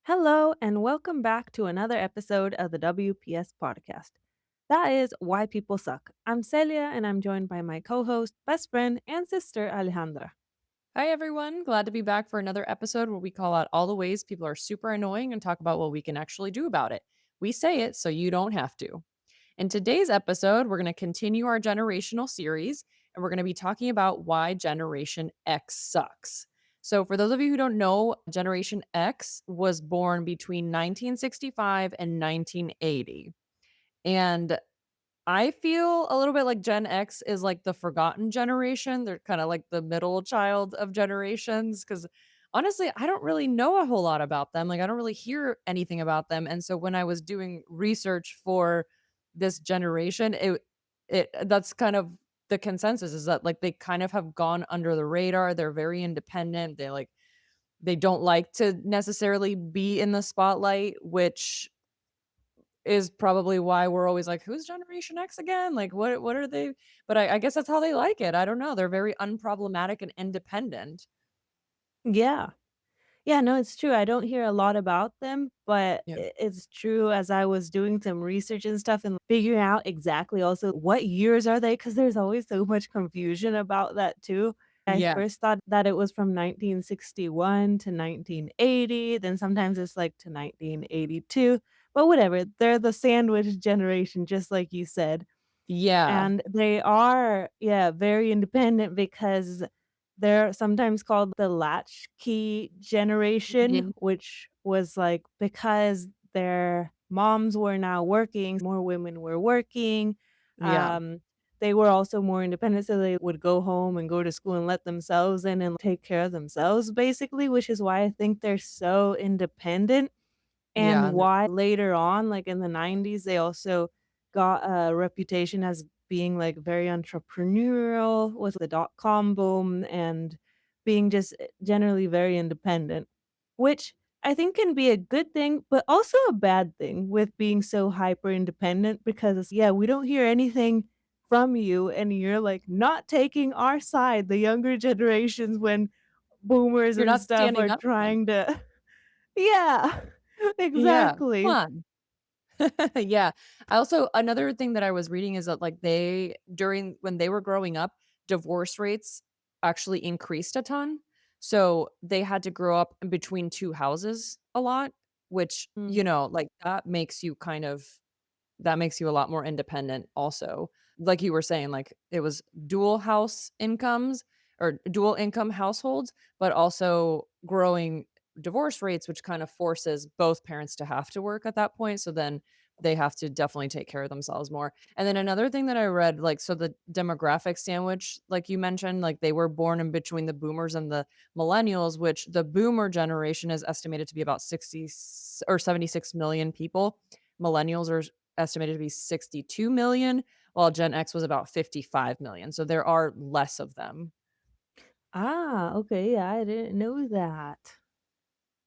Hello, and welcome back to another episode of the WPS podcast. That is Why People Suck. I'm Celia, and I'm joined by my co host, best friend, and sister, Alejandra. Hi, everyone. Glad to be back for another episode where we call out all the ways people are super annoying and talk about what we can actually do about it. We say it so you don't have to. In today's episode, we're going to continue our generational series and we're going to be talking about why Generation X sucks. So, for those of you who don't know, Generation X was born between 1965 and 1980. And I feel a little bit like Gen X is like the forgotten generation. They're kind of like the middle child of generations because honestly, I don't really know a whole lot about them. Like, I don't really hear anything about them. And so when I was doing research for this generation, it that's kind of the consensus is that like they kind of have gone under the radar. They're very independent. They don't like to necessarily be in the spotlight, which is probably why we're always like, "Who's Generation X again? Like, what are they?" But I guess that's how they like it. I don't know. They're very unproblematic and independent. Yeah. Yeah, no, it's true. I don't hear a lot about them, but Yeah. it's true as I was doing some research and stuff and figuring out exactly also what years are they because there's always so much confusion about that too. I Yeah. first thought that it was from 1961 to 1980, then sometimes it's like to 1982, but whatever. They're the sandwich generation, just like you said. Yeah. And they are, yeah, very independent because they're sometimes called the latchkey generation, Mhm. which was, like, because their moms were now working, more women were working, Yeah. um, they were also more independent, so they would go home and go to school and let themselves in and take care of themselves, basically, which is why I think they're so independent. Yeah. And why later on, like in the '90s, they also got a reputation as being, like, very entrepreneurial with the dot-com boom and being just, generally very independent, which I think can be a good thing, but also a bad thing with being so hyper independent because, yeah, we don't hear anything from you, and you're, like, not taking our side, the younger generations, when boomers You're and not stuff standing are up for them. trying to Yeah, Yeah. Come exactly. on. Yeah. I also another thing that I was reading is that like they during when they were growing up, divorce rates actually increased a ton. So they had to grow up in between two houses a lot, which, Mm. like that makes you a lot more independent also. Like you were saying, like it was dual house incomes or dual income households, but also growing divorce rates, which kind of forces both parents to have to work at that point. So then they have to definitely take care of themselves more. And then another thing that I read, like, so the demographic sandwich, like you mentioned, like they were born in between the boomers and the millennials, which the boomer generation is estimated to be about 60 or 76 million people. Millennials are estimated to be 62 million, while Gen X was about 55 million. So there are less of them. Ah, okay, yeah, I didn't know that.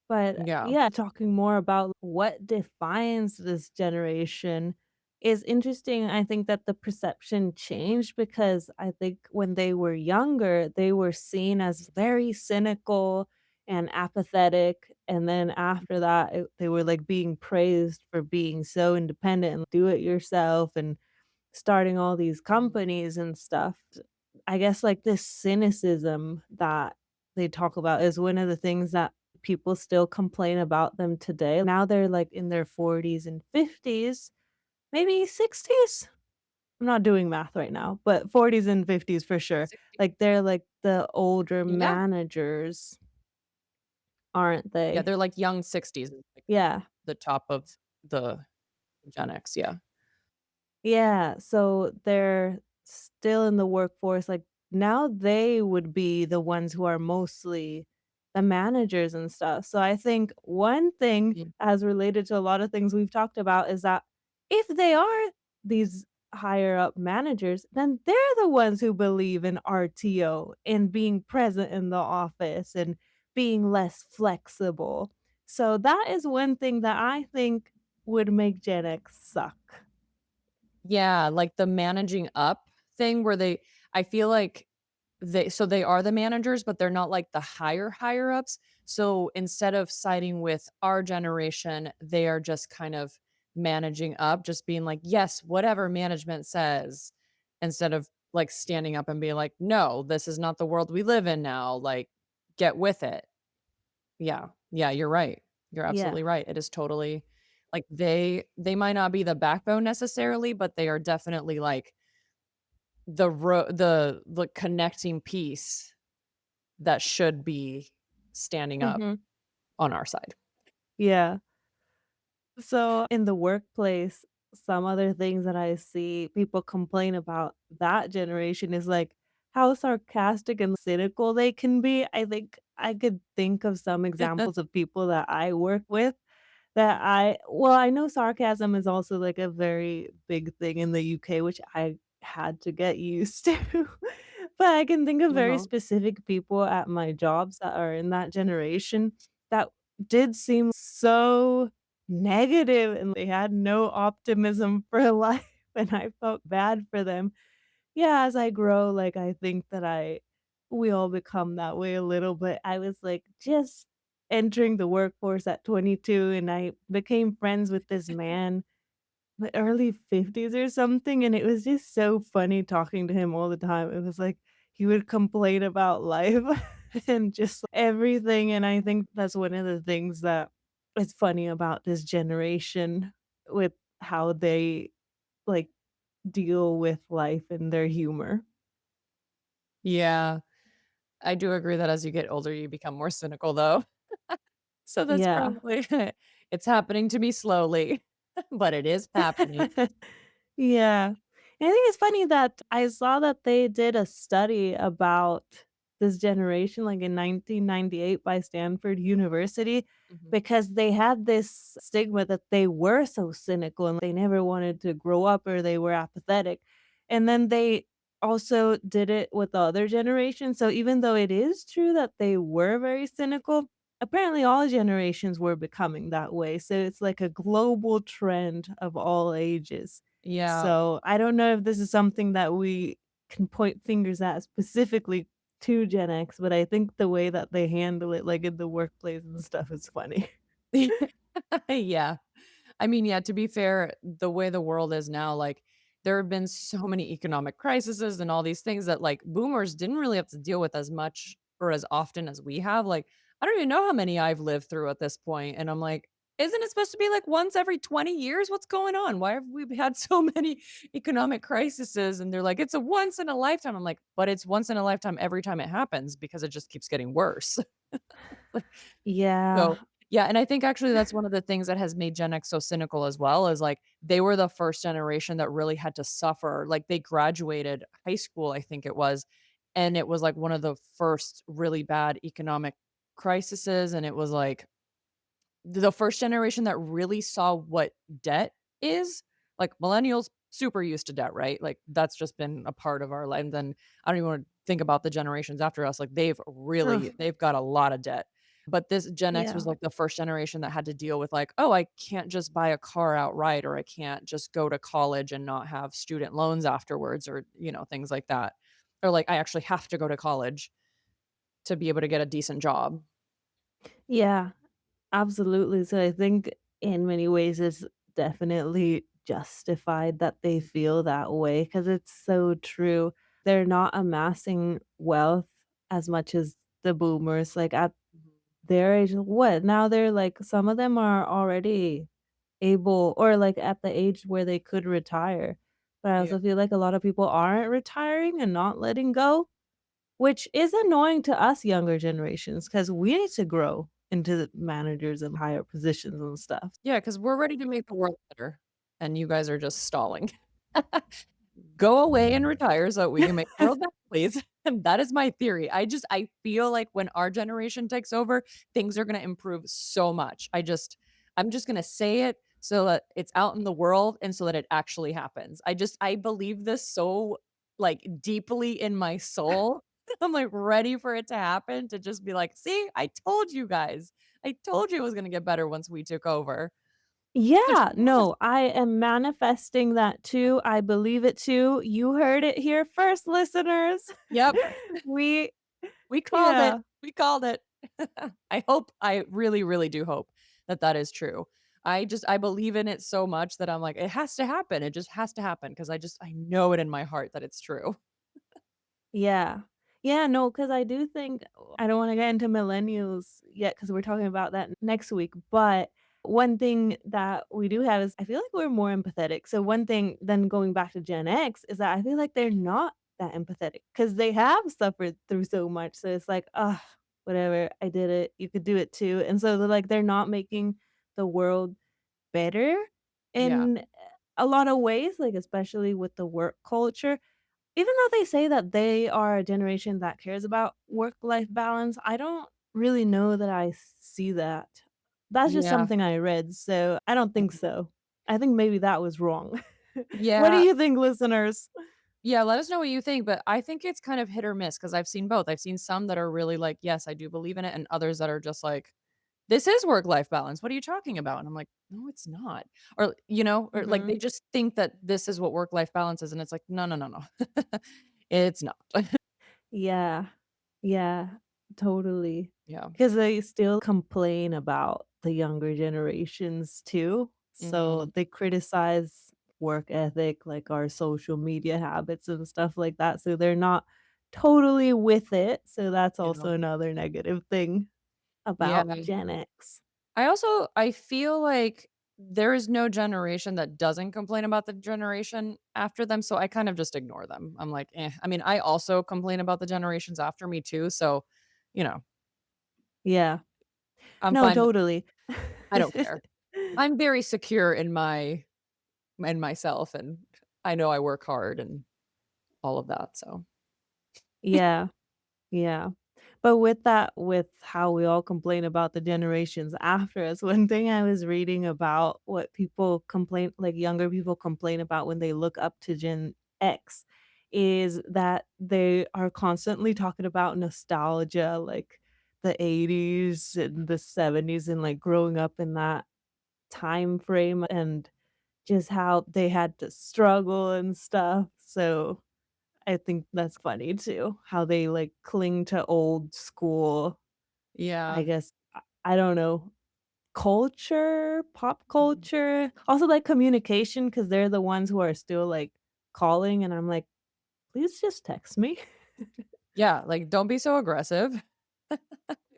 But, Yeah. yeah, talking more about what defines this generation is interesting. I think that the perception changed because I think when they were younger, they were seen as very cynical and apathetic, and then after that, they were, like, being praised for being so independent and do it yourself and starting all these Mhm. companies and stuff. I guess, like, this cynicism that they talk about is one of the things that people still complain about them today. Now they're, like, in their 40s and 50s, maybe 60s? I'm not doing math right now, but 40s and 50s for sure. 60. Like, they're, like, the older Yeah. managers, aren't Yeah, they? they're like young 60s is like Yeah. the top of the Gen X, yeah. Yeah, so they're still in the workforce, like, now they would be the ones who are mostly the managers and stuff, so I think one thing, Mm. as related to a lot of things we've talked about, is that if they are these higher up managers, then they're the ones who believe in RTO and being present in the office and being less flexible, so that is one thing that I think would make Gen X suck. Yeah, like the managing up thing where I feel like they are the managers, but they're not like the higher ups. So instead of siding with our generation, they are just kind of managing up, just being like, "Yes, whatever management says," instead of, like, standing up and being like, "No, this is not the world we live in now, like, get with it." Yeah. Yeah, you're right. You're Yeah. absolutely right. It is totally like, they might not be the backbone necessarily, but they are definitely, like, the connecting piece that should be standing up Mhm. on our side. Yeah. So in the workplace, some other things that I see people complain about that generation is like how sarcastic and cynical they can be. I think I could think of some examples of people that I work with that I know sarcasm is also like a very big thing in the UK, which I had to get used to. But I can think of very Uh-huh. specific people at my jobs that are in that generation that did seem so negative and they had no optimism for life, and I felt bad for them. Yeah, as I grow, like, I think that I we all become that way a little bit. I was, like, just entering the workforce at 22, and I became friends with this man, my early 50s or something, and it was just so funny talking to him all the time. It was like he would complain about life and just everything, and I think that's one of the things that is funny about this generation with how they, like, deal with life and their humor. Yeah. I do agree that as you get older, you become more cynical, though. So that's Yeah. probably it's happening to me slowly, but it is happening. Yeah. And I think it's funny that I saw that they did a study about this generation, like, in 1998 by Stanford University, Mhm. because they had this stigma that they were so cynical and they never wanted to grow up or they were apathetic. And then they also did it with the other generation, so even though it is true that they were very cynical, apparently all generations were becoming that way, so it's like a global trend of all ages. Yeah. So, I don't know if this is something that we can point fingers at specifically to Gen X, but I think the way that they handle it, like, in the workplace and stuff is funny. Yeah. I mean, yeah, to be fair, the way the world is now, like, there have been so many economic crises and all these things that, like, boomers didn't really have to deal with as much or as often as we have. Like, I don't even know how many I've lived through at this point, and I'm like, "Isn't it supposed to be, like, once every 20 years? What's going on? Why have we had so many economic crises?" And they're like, "It's a once in a lifetime." I'm like, "But it's once in a lifetime every time it happens because it just keeps getting worse." Yeah. So, yeah, and I think actually that's one of the things that has made Gen X so cynical as well is, like, they were the first generation that really had to suffer. Like, they graduated high school, I think it was, and it was, like, one of the first really bad economic crises, and it was, like, the first generation that really saw what debt is. Like, millennials, super used to debt, right? Like, that's just been a part of our life, and then I don't even wanna think about the generations after us, like, Ugh, they've got a lot of debt. But this Gen X was, yeah. like, the first generation that had to deal with, like, "Oh, I can't just buy a car outright, or I can't just go to college and not have student loans afterwards," or, things like that. Or, like, "I actually have to go to college to be able to get a decent job." Yeah, absolutely. So I think in many ways it's definitely justified that they feel that way because it's so true. They're not amassing wealth as much as the boomers, like, at Mhm. their age, what? Now they're like some of them are already able or, like, at the age where they could retire. But I Yeah. also feel like a lot of people aren't retiring and not letting go, which is annoying to us younger generations because we need to grow into the managers and higher positions and stuff. Yeah, because 'cause we're ready to make the world better, and you guys are just stalling. Go away and retire so we can make the world better, please. And that is my theory. I feel like when our generation takes over, things are gonna improve so much. I'm just gonna say it so that it's out in the world and so that it actually happens. I believe this so, like, deeply in my soul. I'm, like, ready for it to happen to just be like, "See, I told you guys. I told you it was gonna get better once we took over." Which Yeah, was. no, I am manifesting that too, I believe it too. You heard it here first, listeners. Yep, We we called it. yeah. We called it. I really, really do hope that that is true. I believe in it so much that I'm like, "It has to happen. It just has to happen because I know it in my heart that it's true." Yeah. Yeah, no, because I do think I don't wanna get into millennials yet because 'cause we're talking about that next week, but one thing that we do have is I feel like we're more empathetic. So one thing then going back to Gen X is that I feel like they're not that empathetic because they have suffered through so much, so it's like, "Ugh, whatever, I did it, you could do it too," and so they're not making the world better Yeah. in a lot of ways, like, especially with the work culture. Even though they say that they are a generation that cares about work-life balance, I don't really know that I see that. That's just Yeah. something I read, so I don't think Mhm. so. I think maybe that was wrong. What do Yeah. you think, listeners? Yeah, let us know what you think, but I think it's kind of hit or miss because 'cause I've seen both. I've seen some that are really like, "Yes, I do believe in it," and others that are just like, "This is work-life balance. What are you talking about?" And I'm like, "No, it's not." Or like Mhm. they just think that this is what work-life balance is, and it's like, "No, no, no, no." It's not. Yeah. Yeah, totally. Yeah. Because they still complain about the younger generations too. So Mhm. they criticize work ethic, like our social media habits and stuff like that, so they're not totally with it, so that's Yeah. also another negative thing Yeah. about Gen X. I feel like there is no generation that doesn't complain about the generation after them, so I kind of just ignore them. I'm like, "Eh." I mean, I also complain about the generations after me too, so, you know, Yeah. I'm No, fine. totally. I don't care. I'm very secure in myself, and I know I work hard and all of that, so Yeah. Yeah. But with that, with how we all complain about the generations after us, one thing I was reading about what people complain like younger people complain about when they look up to Gen X is that they are constantly talking about nostalgia, like the 80s and the 70s and like growing up in that time frame and just how they had to struggle and stuff. So I think that's funny too, how they, like, cling to old school, I yeah. guess, I don't know, culture, pop Mhm. culture, also, like, communication because 'cause they're the ones who are still, like, calling, and I'm like, "Please just text me." Yeah, like, don't be so aggressive.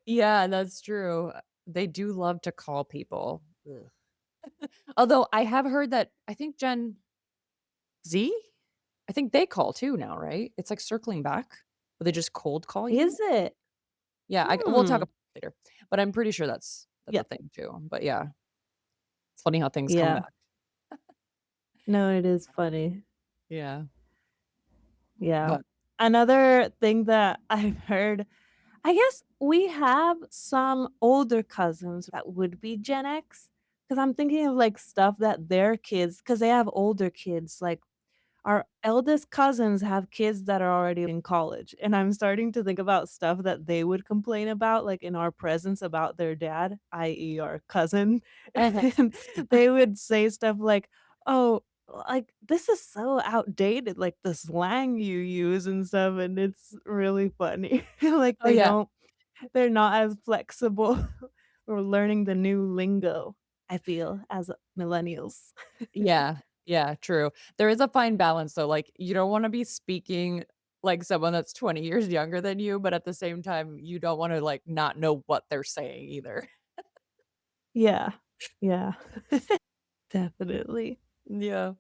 Yeah, that's true. They do love to call people. Ugh. Although I have heard that I think Gen Z? I think they call too now, right? It's like circling back, where they just cold call you? Is it? Yeah, we'll talk Hmm. about it later, but I'm pretty sure that's Yeah. a thing too, but yeah, it's funny how things come Yeah. back. No, it is funny. Yeah, Yeah. but Another thing that I've heard I guess we have some older cousins that would be Gen X, because 'cause I'm thinking of, like, stuff that their kids, because they have older kids, like, our eldest cousins have kids that are already in college, and I'm starting to think about stuff that they would complain about, like, in our presence about their dad, i.e. our cousin, and they would say stuff like, "Oh, like, this is so outdated, like, the slang you use and stuff," and it's really funny. Like, Oh, yeah. they're not as flexible or learning the new lingo, I feel, as millennials. Yeah, yeah, true. There is a fine balance though, like, you don't wanna be speaking like someone that's 20 years younger than you, but at the same time, you don't wanna, like, not know what they're saying either. Yeah. Yeah. Definitely. Yeah.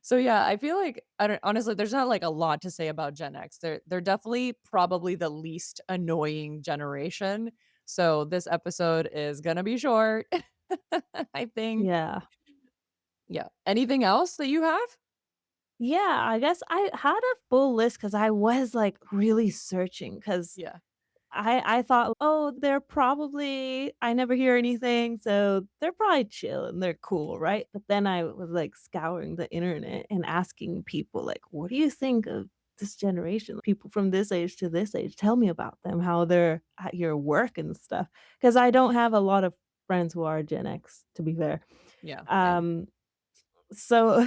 So, yeah, I feel like I don't honestly, there's not, like, a lot to say about Gen X. They're definitely probably the least annoying generation, so this episode is gonna be short, I think. Yeah. Yeah. Anything else that you have? Yeah, I guess I had a full list because I was, like, really searching because Yeah. I thought, "Oh, they're probably I never hear anything, so they're probably chill and they're cool, right?" But then I was, like, scouring the internet and asking people, like, "What do you think of this generation? People from this age to this age, tell me about them, how they're at your work and stuff." Because I don't have a lot of friends who are Gen X, to be fair. Yeah, same. Um so,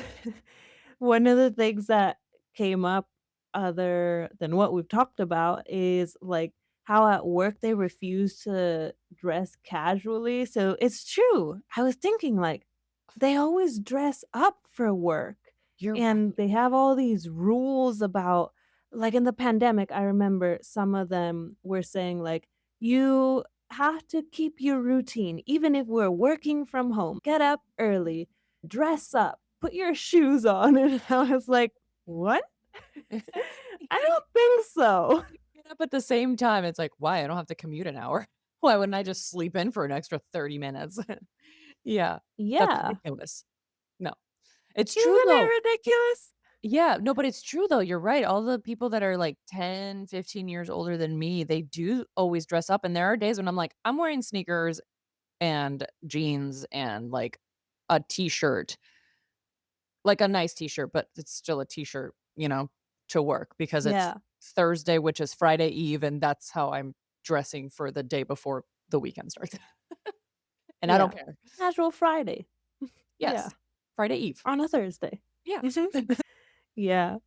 one of the things that came up other than what we've talked about is, like, how at work they refuse to dress casually. So it's true. I was thinking like they always dress up for work You're and right. they have all these rules about like in the pandemic, I remember some of them were saying like you have to keep your routine even if we're working from home. Get up early, dress up, put your shoes on and I was like, "What?" I don't think so. Get up at the same time. It's like, "Why? I don't have to commute an hour. Why wouldn't I just sleep in for an extra 30 minutes?" Yeah, that's Yeah. ridiculous. No. It's true Isn't though. it ridiculous? Yeah, no, but it's true though, you're right. All the people that are like 10, 15 years older than me, they do always dress up, and there are days when I'm like, "I'm wearing sneakers and jeans and, like, a t-shirt." Like a nice t-shirt, but it's still a t-shirt, to work because it's Yeah, Thursday, which is Friday Eve, and that's how I'm dressing for the day before the weekend starts, and I don't yeah. care. Casual Friday. Yeah, Yes, Friday Eve. on a Thursday. Yeah. Yeah.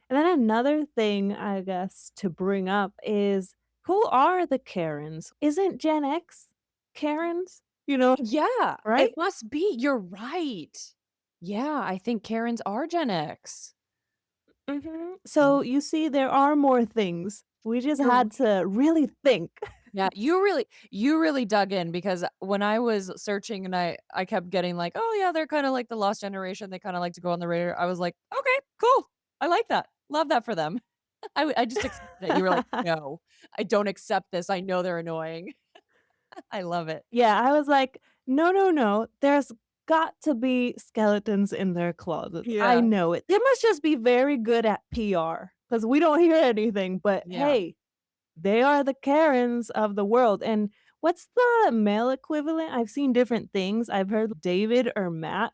And then another thing, I guess, to bring up is who are the Karens? Isn't Gen X Karens? Yeah, it Right? must be, you're right. Yeah, I think Karens are Gen X. Mhm. Mm. So you see, there are more things. We just You're had to really think. Yeah, you really dug in because when I was searching and I kept getting like, "Oh, yeah, they're kinda like the lost generation, they kinda like to go on the radar." I was like, "Okay, cool. I like that. Love that for them." I just accepted it. You were like, "No, I don't accept this. I know they're annoying." I love it. Yeah, I was like, "No, no, no, there's got to be skeletons in their closets. I Yeah, know it. They must just be very good at PR because we don't hear anything, but yeah. hey, they are the Karens of the world." And what's the male equivalent? I've seen different things. I've heard David or Matt.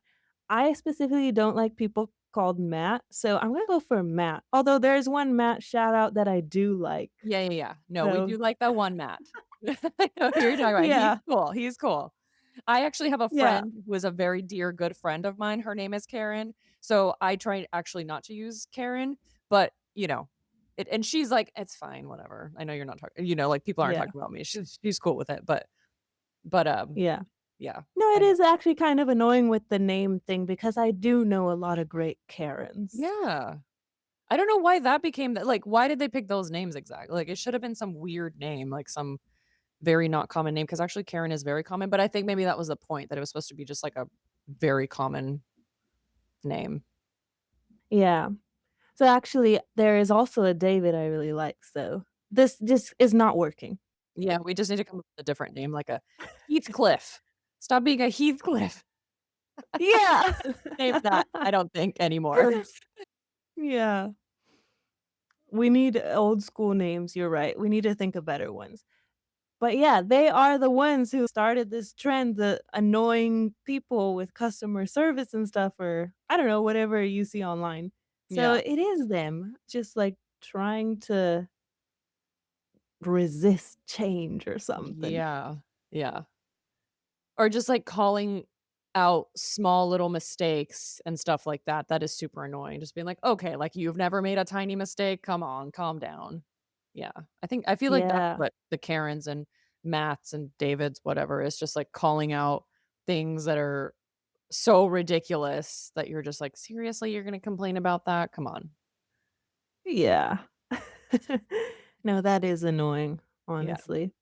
I specifically don't like people called Matt, so I'm gonna go for Matt, although there's one Matt shout out that I do like. Yeah, yeah, yeah. No, we So do like that one Matt. I know who you're talking about. He's yeah, cool, he's cool. I actually have a yeah, friend who is a very dear good friend of mine, her name is Karen, so I try actually not to use Karen, but, and she's like, "It's fine, whatever. I know you're not talking," like, people aren't yeah, talking about me. She's cool with it, but, yeah. yeah, No, it I is actually kind of annoying with the name thing because I do know a lot of great Karens. yeah. I don't know why that became that like, why did they pick those names exactly? Like, it should have been some weird name, like some very not common name, because actually Karen is very common, but I think maybe that was the point, that it was supposed to be just like a very common name. Yeah. So actually, there is also a David I really like, so this just is not working. Yeah, we just need to come up with a different name, like a Heathcliff. Stop being a Heathcliff. Yeah. Name that, I don't think anymore. Yeah. We need old school names, you're right. We need to think of better ones. But yeah, they are the ones who started this trend, the annoying people with customer service and stuff or I don't know, whatever you see online. So Yeah. it is them just, like, trying to resist change or something. Yeah. Yeah. Or just, like, calling out small little mistakes and stuff like that, that is super annoying. Just being like, "Okay, like, you've never made a tiny mistake? Come on, calm down." Yeah. I feel like that's Yeah. what the Karens and Matts and Davids, whatever, is just, like, calling out things that are so ridiculous that you're just like, "Seriously, you're gonna complain about that? Come on." Yeah. No, that is annoying, Yeah. honestly.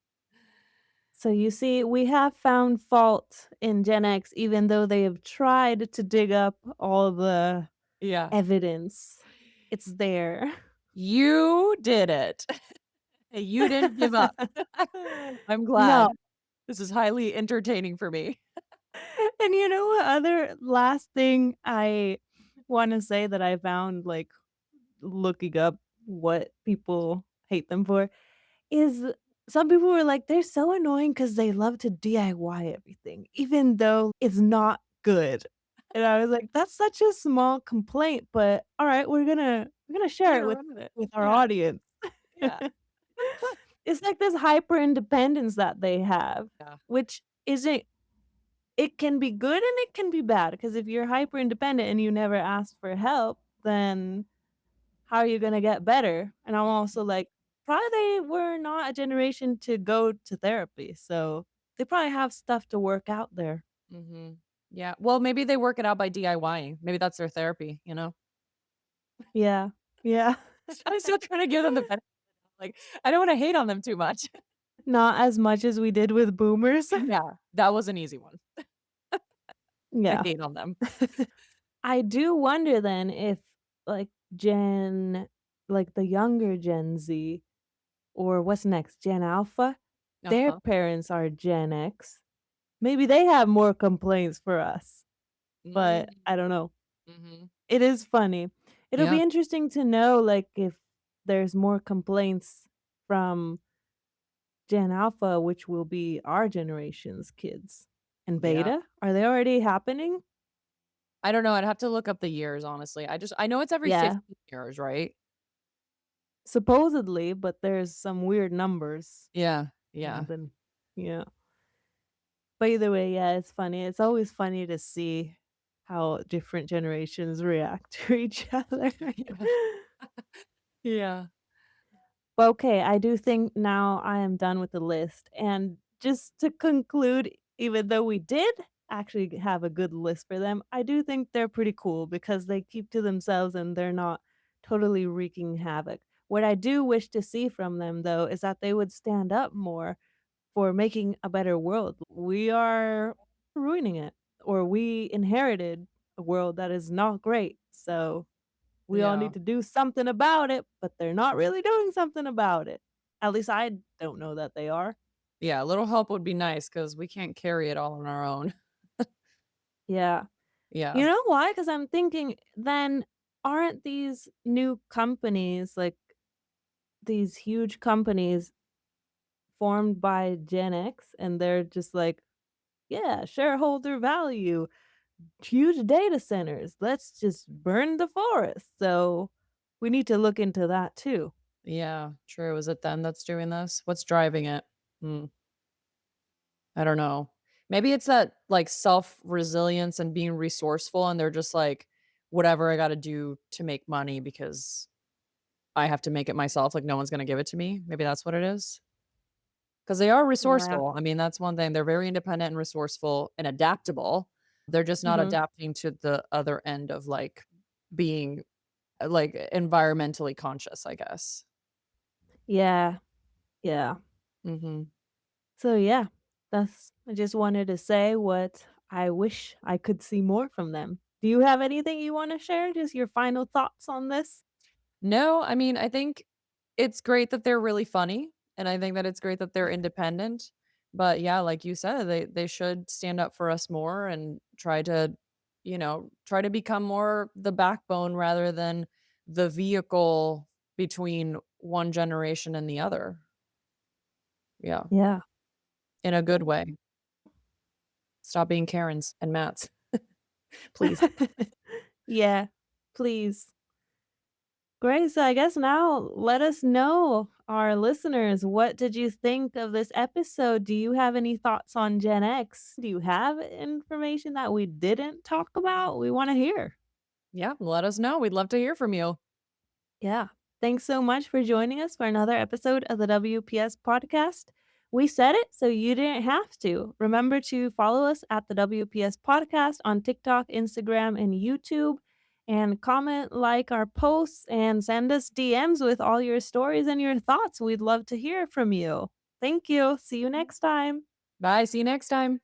So you see, we have found fault in Gen X even though they have tried to dig up all the Yeah. evidence. It's there. You did it. You didn't give up. I'm No. glad. This is highly entertaining for me. And you know what other last thing I wanna say that I found, like, looking up what people hate them for is some people were like, "They're so annoying because they love to DIY everything, even though it's not good." And I was like, "That's such a small complaint, but alright, we're gonna You're share it gonna run with it. with our Yeah, audience." yeah. It's like this hyper independence that they have, Yeah. which isn't it can be good and it can be bad because if you're hyper independent and you never ask for help, then how are you gonna get better? And I'm also like probably they were not a generation to go to therapy, so they probably have stuff to work out there. Mhm. Yeah. Well, maybe they work it out by DIYing. Maybe that's their therapy, you know? Yeah. Yeah. I'm still trying to give them the benefit. Like, I don't wanna hate on them too much. Not as much as we did with boomers. Yeah, that was an easy one. I Yeah. hate on them. I do wonder then if, like, Gen like, the younger Gen Z or what's next, Gen Alpha, their Uh-huh. parents are Gen X. Maybe they have more complaints for us, but Mm. I don't know. Mhm. It is funny. It'll Yeah. be interesting to know, like, if there's more complaints from Gen Alpha, which will be our generation's kids. And Yeah. Beta? Are they already happening? I don't know, I'd have to look up the years, honestly. I know it's every Yeah, 15 years, right? supposedly, but there's some weird numbers, Yeah. Yeah. and then yeah. But either way, yeah, it's funny. It's always funny to see how different generations react to each other. Yeah. Yeah. But okay, I do think now I am done with the list. And just to conclude, even though we did actually have a good list for them, I do think they're pretty cool because they keep to themselves and they're not totally wreaking havoc. What I do wish to see from them, though, is that they would stand up more for making a better world. We are ruining it, or we inherited a world that is not great. So we all Yeah. need to do something about it, but they're not really doing something about it. At least I don't know that they are. Yeah, a little help would be nice because we can't carry it all on our own. Yeah. Yeah. You know why? Because I'm thinking then aren't these new companies, like these huge companies formed by Gen X and they're just like, yeah, shareholder value, huge data centers. Let's just burn the forest. So we need to look into that too. Yeah, true. Is it them that's doing this? What's driving it? Hmm, I don't know. Maybe it's that, like, self-resilience and being resourceful, and they're just like, "Whatever I gotta do to make money because I have to make it myself, like, no one's gonna give it to me." Maybe that's what it is. Because they are Yeah. resourceful. I mean, that's one thing. They're very independent and resourceful and adaptable. They're just not Mhm. adapting to the other end of, like, being, like, environmentally conscious, I guess. Yeah. Yeah. Mhm. So yeah, that's I just wanted to say what I wish I could see more from them. Do you have anything you wanna share? Just your final thoughts on this? No, I mean, I think it's great that they're really funny, and I think that it's great that they're independent. But yeah, like you said, they should stand up for us more and try to, try to become more the backbone rather than the vehicle between one generation and the other. Yeah, Yeah. in a good way. Stop being Karens and Matts, please. Yeah, please. Great, so I guess now let us know, our listeners, what did you think of this episode? Do you have any thoughts on Gen X? Do you have information that we didn't talk about? We wanna hear. Yeah, let us know. We'd love to hear from you. Yeah. Thanks so much for joining us for another episode of the WPS podcast. We said it so you didn't have to. Remember to follow us at the WPS podcast on TikTok, Instagram, and YouTube. And comment, like our posts, and send us DMs with all your stories and your thoughts. We'd love to hear from you. Thank you. See you next time. Bye. See you next time.